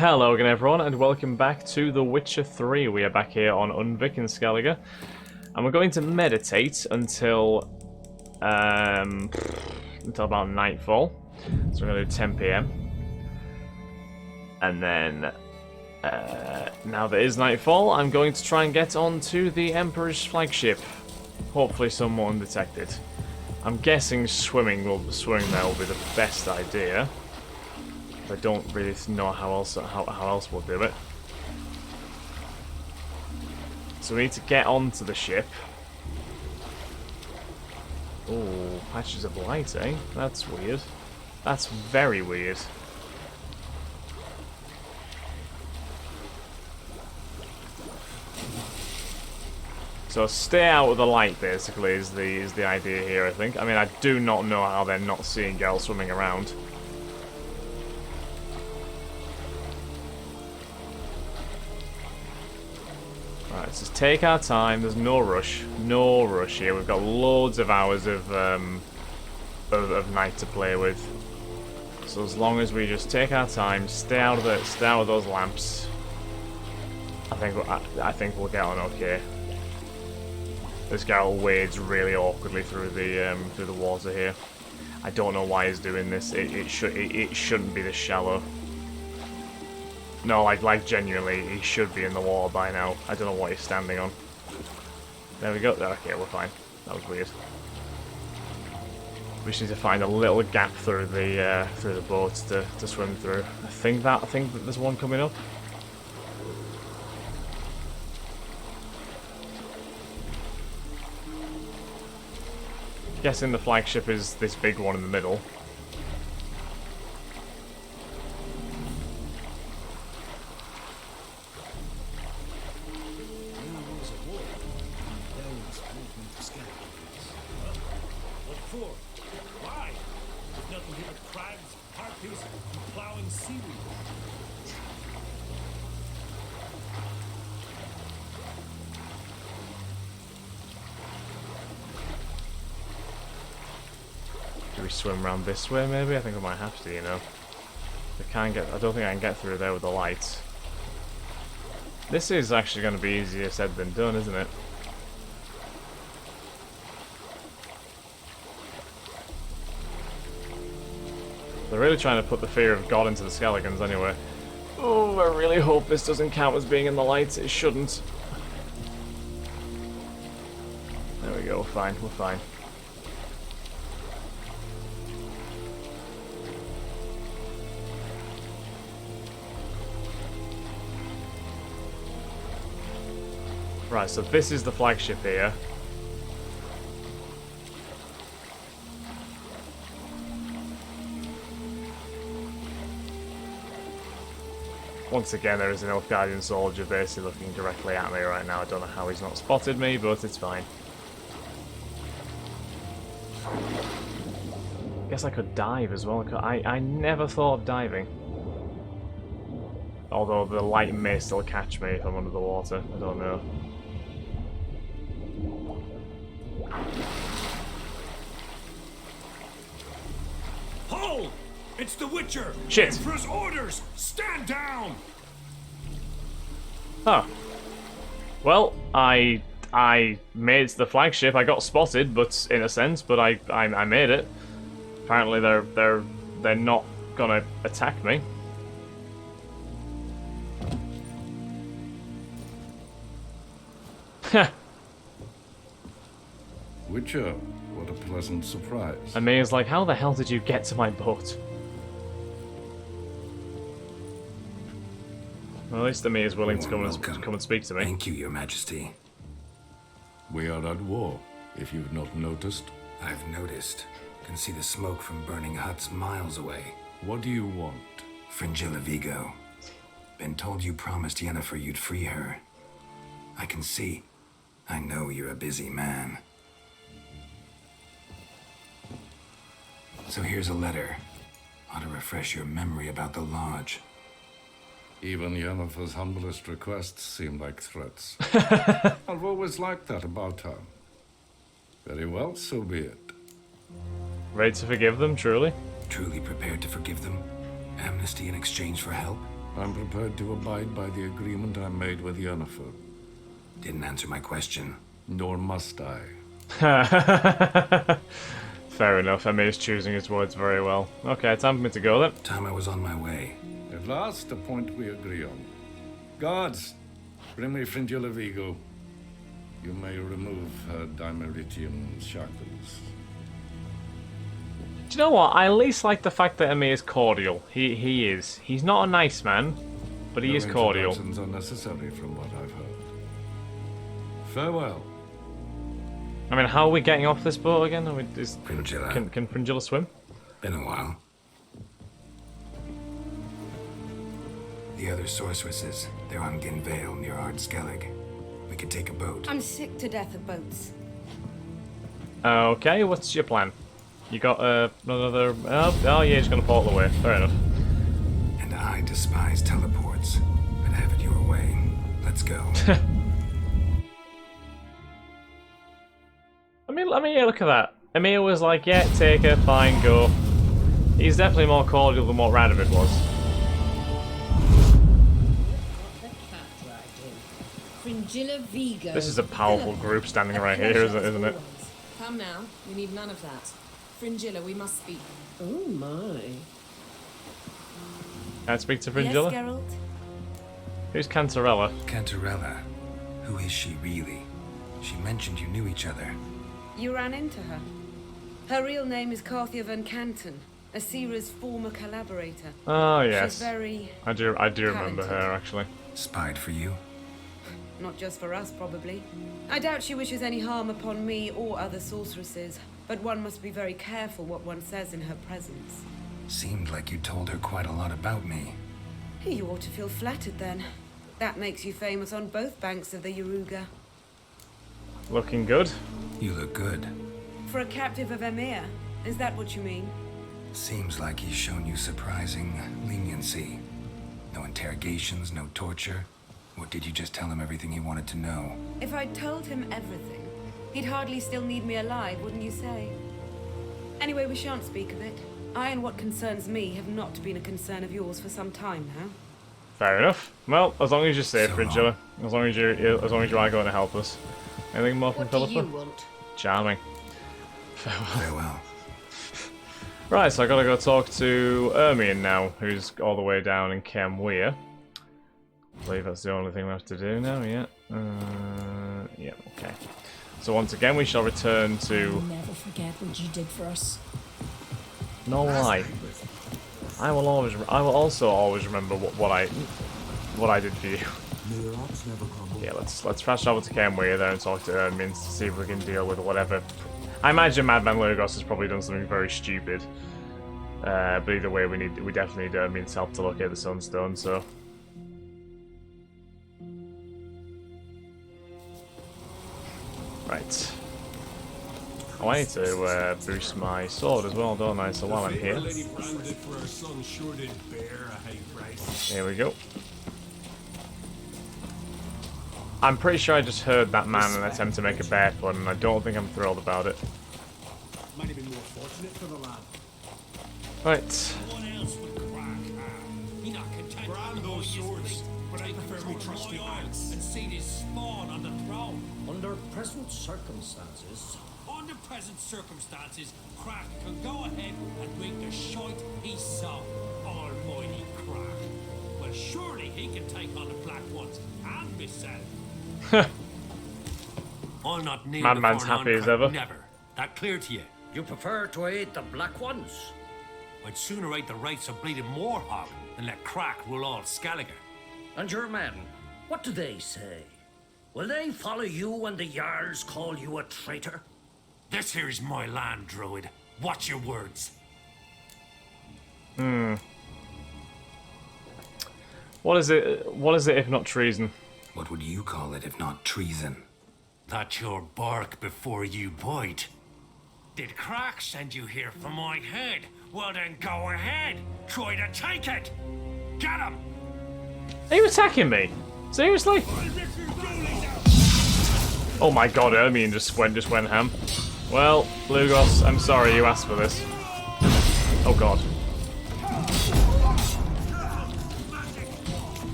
Hello again everyone and welcome back to The Witcher 3. We are back here on Unvik in Skellige. And we're going to meditate until about nightfall. So we're going to do 10 PM. And then, now that it is nightfall, I'm going to try and get onto the Emperor's flagship. Hopefully somewhat undetected. I'm guessing swimming there will be the best idea. I don't really know how else we'll do it. So we need to get onto the ship. Oh, patches of light, eh? That's weird. That's very weird. So stay out of the light, basically, is the idea here, I think. I mean, I do not know how they're not seeing girls swimming around. Right, let's just take our time. There's no rush. No rush here. We've got loads of hours of night to play with. So as long as we just take our time, stay out of those lamps, I think we'll get on okay. This guy wades really awkwardly through the water here. I don't know why he's doing this. It shouldn't be this shallow. No, like genuinely, he should be in the water by now. I don't know what he's standing on. There we go. Okay, we're fine. That was weird. We just need to find a little gap through the boat to swim through. I think that there's one coming up. Guessing the flagship is this big one in the middle. Do we swim around this way, maybe? I think I might have to, you know. I don't think I can get through there with the lights. This is actually going to be easier said than done, isn't it? They're really trying to put the fear of God into the Skelligans anyway. Oh, I really hope this doesn't count as being in the lights. It shouldn't. There we go, we're fine, we're fine. Right, so this is the flagship here. Once again, there is an Nilfgaardian soldier basically looking directly at me right now. I don't know how he's not spotted me, but it's fine. Guess I could dive as well. I never thought of diving. Although the light may still catch me if I'm under the water. I don't know. Hold! It's the Witcher! Shit! Emperor's orders! Stand down! Huh. Well, I made it to the flagship. I got spotted, but in a sense, but I made it. Apparently they're not gonna attack me. Witcher, what a pleasant surprise. I mean, it's like, how the hell did you get to my boat? Well, at least the me is willing to come and speak to me. Thank you, Your Majesty. We are at war, if you've not noticed. I've noticed. Can see the smoke from burning huts miles away. What do you want? Fringilla Vigo. Been told you promised Yennefer you'd free her. I can see. I know you're a busy man. So here's a letter. Ought to refresh your memory about the lodge. Even Yennefer's humblest requests seem like threats. I've always liked that about her. Very well, so be it. Ready to forgive them, truly? Truly prepared to forgive them? Amnesty in exchange for help? I'm prepared to abide by the agreement I made with Yennefer. Didn't answer my question. Nor must I. Fair enough, Emir's choosing his words very well. Okay, time for me to go then. Time I was on my way. At last, a point we agree on. Guards, bring me Fringilla Vigo. You may remove her dimeritium shackles. Do you know what? I at least like the fact that Emir is cordial. He is. He's not a nice man, but he is cordial. Introductions are necessary from what I've heard. Farewell. I mean, how are we getting off this boat again? Fringilla. Can Fringilla swim? Been a while. The other sorceresses, they're on Ginvale near Ard Skellige. We could take a boat. I'm sick to death of boats. Okay, what's your plan? You got another... Oh, yeah, you're just going to fall away. Fair enough. And I despise teleports, but have it your way. Let's go. I mean, yeah, look at that. Emir was like, yeah, take her, fine, go. He's definitely more cordial than what Radovid was. Fringilla Vigo. This is a powerful group standing right here, isn't it? Come now, we need none of that. Fringilla, we must speak. Oh my. Can I speak to Fringilla? Yes, Geralt? Who's Cantarella? Cantarella. Who is she really? She mentioned you knew each other. You ran into her. Her real name is Carthia van Canton, Asira's former collaborator. Oh, yes. She's very... I do remember her, actually. Spied for you? Not just for us, probably. I doubt she wishes any harm upon me or other sorceresses, but one must be very careful what one says in her presence. Seemed like you told her quite a lot about me. You ought to feel flattered then. That makes you famous on both banks of the Yaruga. Looking good. You look good. For a captive of Emir, is that what you mean? Seems like he's shown you surprising leniency. No interrogations, no torture. Or did you just tell him everything he wanted to know? If I'd told him everything, he'd hardly still need me alive, wouldn't you say? Anyway, we shan't speak of it. I and what concerns me have not been a concern of yours for some time now. Fair enough. Well, as long as you're safe, So Fringilla. As long as you are going to help us. Anything more from What do Philippa? you want? Charming. Farewell. Right, so I gotta go talk to Ermion now, who's all the way down in Kemweir. I believe that's the only thing we have to do now, yeah. Yeah, okay. So once again, we shall return to... I'll never forget what you did for us. No lie. I will also always remember what I did for you. Yeah, let's fast travel to Kemweir there and talk to Ermion to see if we can deal with whatever. I imagine Madman Lurgos has probably done something very stupid. But either way, we definitely need Ermion's help to locate the Sunstone. So. Right. Oh, I need to boost my sword as well, don't I? So while I'm here. Here we go. I'm pretty sure I just heard that man in an attempt to make a bear pun, and I don't think I'm thrilled about it. Might have been more fortunate for the lad. Right. Brand those swords, but I prefer me trusty axe. And see this spawn on the throne. Under present circumstances, Under present circumstances, Crack can go ahead and make the shite he saw. Almighty Crack. Well, surely he can take on the Black Ones and be sad. I'll not kneel Madman's before happy as non-crack, ever. Never. That clear to you? you prefer to aid the Black Ones. I'd sooner aid the rights of bleeding Moorhog than let Crack rule all Skellige. And your men, what do they say? Will they follow you when the Jarls call you a traitor? This here is my land, Druid. Watch your words. What is it? What is it if not treason? What would you call it if not treason? That's your bark before you bite. Did Crack send you here for my head? Well then go ahead. Try to take it. Get him! Are you attacking me? Seriously? Oh my god, Ermion just went ham. Well, Lugos, I'm sorry you asked for this. Oh god.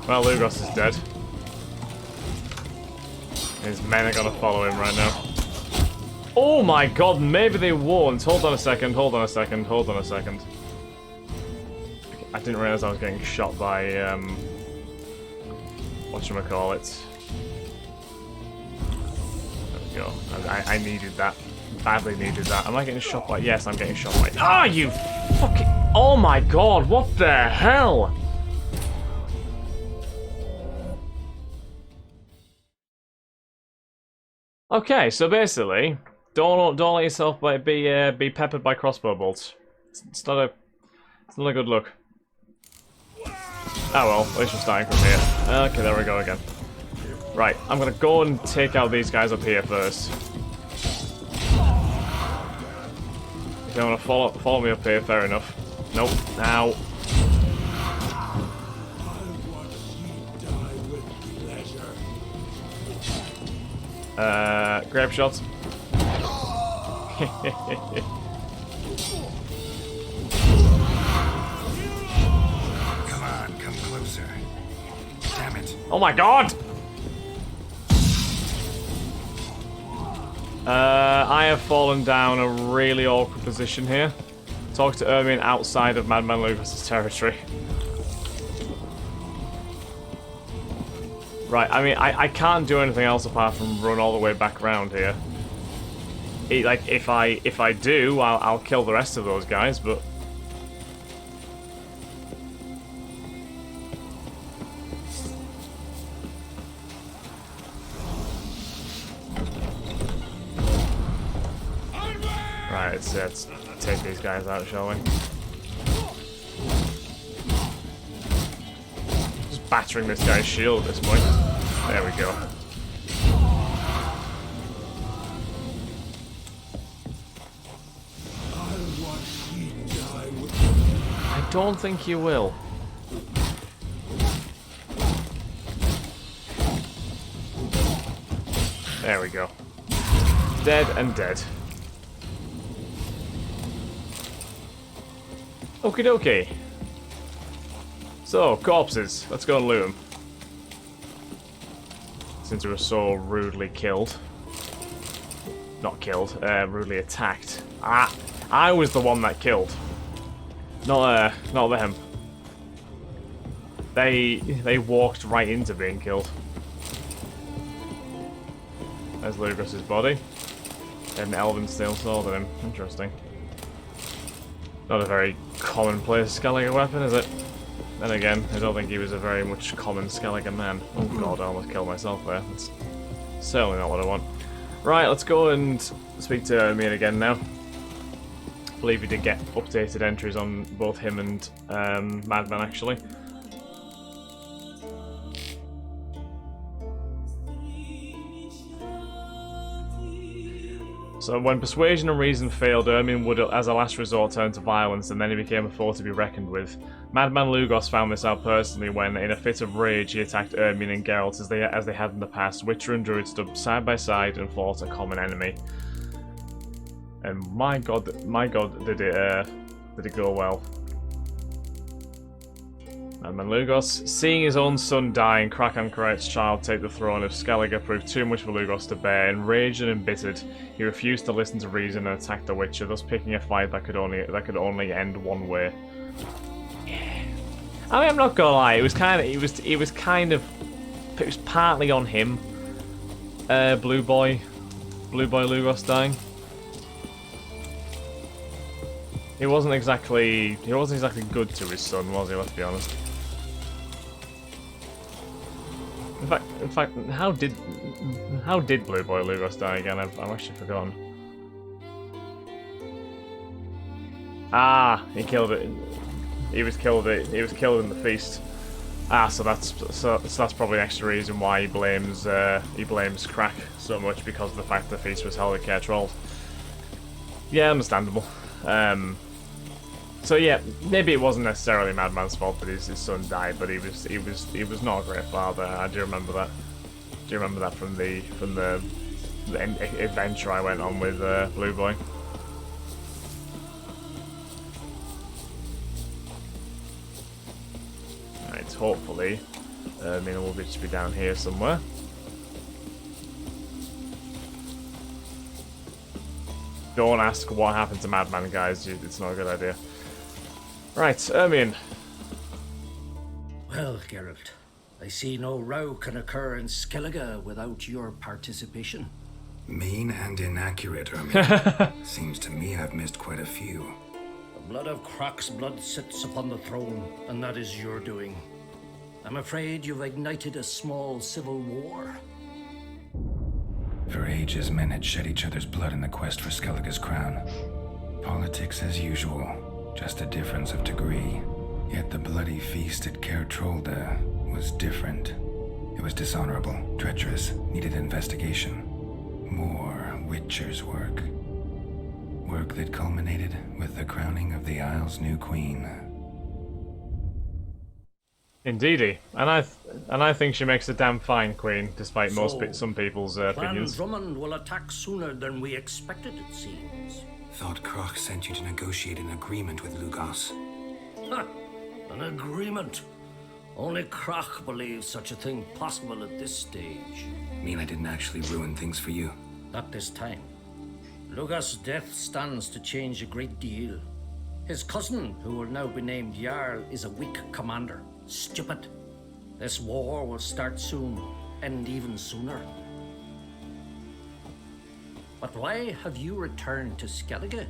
Well, Lugos is dead. His men are gonna follow him right now. Oh my god, maybe they won't. Hold on a second, hold on a second, hold on a second. I didn't realize I was getting shot by, whatchamacallit. There we go. I needed that. Badly needed that. Am I getting shot by? Yes, I'm getting shot by. Ah, you fucking. Oh my god, what the hell? Okay, so basically, don't let yourself be peppered by crossbow bolts. It's not a good look. Oh well, at least we're starting from here. Okay, there we go again. Right, I'm gonna go and take out these guys up here first. If you want to follow me up here, fair enough. Nope. Now. Grape shots. Come on, come closer. Damn it. Oh my god! I have fallen down a really awkward position here. Talk to Ermin outside of Madman Lugos' territory. Right, I mean, I can't do anything else apart from run all the way back around here. Like, if I do, I'll kill the rest of those guys, but... Right, let's take these guys out, shall we? Just battering this guy's shield at this point. There we go. I don't think you will. There we go. Dead and dead. Okie dokie. So, corpses. Let's go and loot them. Since we were so rudely killed. Not killed, rudely attacked. I was the one that killed. Not them. They walked right into being killed. There's Lugos' body. They had an elven steel sword in him. Interesting. Not a very commonplace Skellige weapon, is it? Then again, I don't think he was a very much common Skellige man. Oh god, I almost killed myself there. That's certainly not what I want. Right, let's go and speak to Ermin again now. I believe he did get updated entries on both him and Madman, actually. So when persuasion and reason failed, Ermin would, as a last resort, turn to violence, and then he became a foe to be reckoned with. Madman Lugos found this out personally when, in a fit of rage, he attacked Ermin and Geralt as they had in the past. Witcher and Druid stood side by side and fought a common enemy. And my god, did it go well. Madman Lugos, seeing his own son die and Krakenkright's child take the throne of Skellige proved too much for Lugos to bear. Enraged and embittered, he refused to listen to reason and attacked the Witcher, thus picking a fight that could only end one way. Yeah. I mean, I'm not gonna lie, it was partly on him. Blue Boy Lugos dying. He wasn't exactly good to his son, was he? Let's be honest. In fact, how did Blue Boy Lugos die again? I've actually forgotten. Ah, he killed it. He was killed in the feast. Ah, so that's probably an extra reason why he blames Crack so much, because of the fact the feast was held at Caer Trolld. Yeah, understandable. So yeah, maybe it wasn't necessarily Madman's fault that his son died, but he was not a great father. I do remember that. Do you remember that from the adventure I went on with Blue Boy? Right, hopefully Ermin will just be down here somewhere. Don't ask what happened to Madman, guys. It's not a good idea. Right, Ermin. Well, Geralt, I see no row can occur in Skellige without your participation. Mean and inaccurate, Ermin. Seems to me I've missed quite a few. The blood of Crach's blood sits upon the throne, and that is your doing. I'm afraid you've ignited a small civil war. For ages, men had shed each other's blood in the quest for Skellige's crown. Politics as usual, just a difference of degree. Yet the bloody feast at Caer Trolda was different. It was dishonorable, treacherous, needed investigation. More Witcher's work. Work that culminated with the crowning of the Isle's new queen. Indeedy, and I think she makes a damn fine queen, despite some people's opinions. Clan Drummond will attack sooner than we expected, it seems. Thought Crach sent you to negotiate an agreement with Lugos. Ha! An agreement. Only Crach believes such a thing possible at this stage. Mean I didn't actually ruin things for you? Not this time. Lugos' death stands to change a great deal. His cousin, who will now be named Jarl, is a weak commander. Stupid. This war will start soon, end even sooner. But why have you returned to Skellige?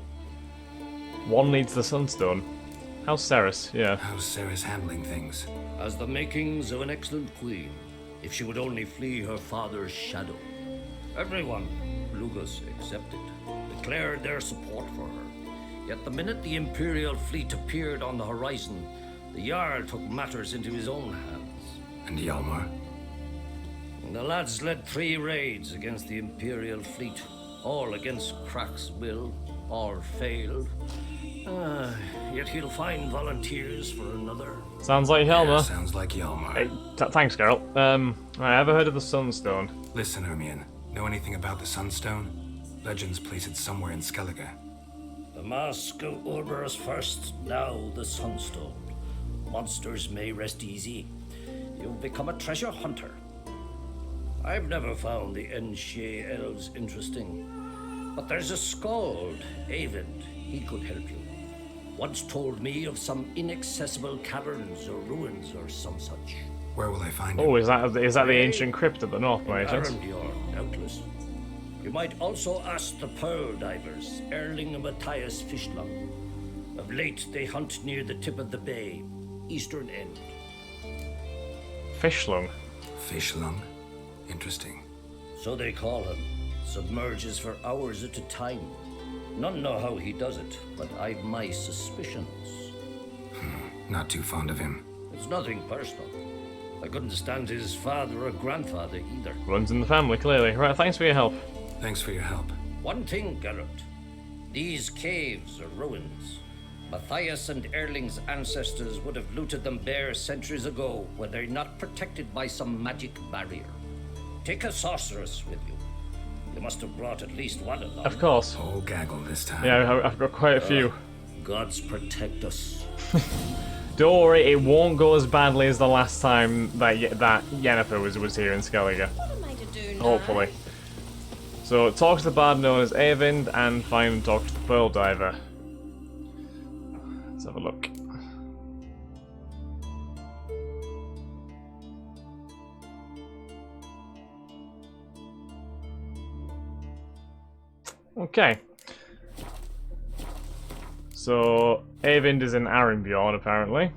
One needs the Sunstone. How's Ceres? Yeah. How's Ceres handling things? Has the makings of an excellent queen, if she would only flee her father's shadow. Everyone, Lugos excepted, declared their support for her. Yet the minute the Imperial fleet appeared on the horizon, the Jarl took matters into his own hands. And Hjalmar? The lads led 3 raids against the Imperial fleet, all against Crach's will. All failed. Yet he'll find volunteers for another. Sounds like Hjalmar. Yeah, sounds like Hjalmar. Hey, thanks, Geralt. Right, ever heard of the Sunstone? Listen, Ermion. Know anything about the Sunstone? Legends place it somewhere in Skellige. The Mask of Urberus first, now the Sunstone. Monsters may rest easy. You've become a treasure hunter. I've never found the Enshe elves interesting. But there's a skald, Eyvind. He could help you. Once told me of some inaccessible caverns or ruins or some such. Where will I find him? Oh, is that the ancient crypt at the north, by any chance? Arendjorn, doubtless. You might also ask the pearl divers, Erling and Matthias Fishlung. Of late, they hunt near the tip of the bay, eastern end. Fishlung? Fishlung? Interesting. So they call him. Submerges for hours at a time. None know how he does it, but I've my suspicions. Not too fond of him. It's nothing personal. I couldn't stand his father or grandfather either. Runs in the family, clearly. Right, thanks for your help. Thanks for your help. One thing, Geralt. These caves are ruins. Matthias and Erling's ancestors would have looted them bare centuries ago when they're not protected by some magic barrier. Take a sorceress with you. You must have brought at least one along. Of course. Oh, gaggle this time. Yeah, I've got quite a few. Gods protect us. Don't worry, it won't go as badly as the last time that Yennefer was here in Skellige. What am I to do now? Hopefully. So, talk to the bard known as Eyvind and find and talk to the pearl diver. Let's have a look. Okay. So, Eyvind is in Arendbjorn, apparently.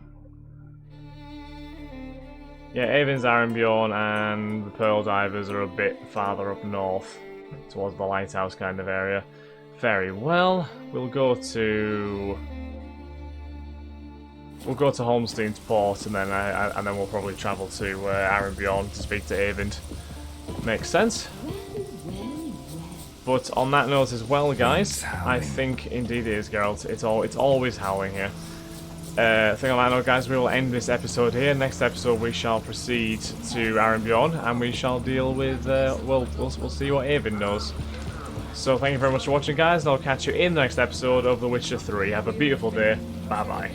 Yeah, Eyvind's Arendbjorn, and the Pearl Divers are a bit farther up north, towards the lighthouse kind of area. Very well. We'll go to Holmstein's port, and then we'll probably travel to Arendbjorn to speak to Eyvind. Makes sense. But on that note as well, guys, I think indeed it is, Geralt. It's always howling here. I think on that note, guys, we will end this episode here. Next episode, we shall proceed to Arendbjorn, and we shall deal with. We'll see what Eyvind knows. So thank you very much for watching, guys, and I'll catch you in the next episode of The Witcher 3. Have a beautiful day. Bye bye.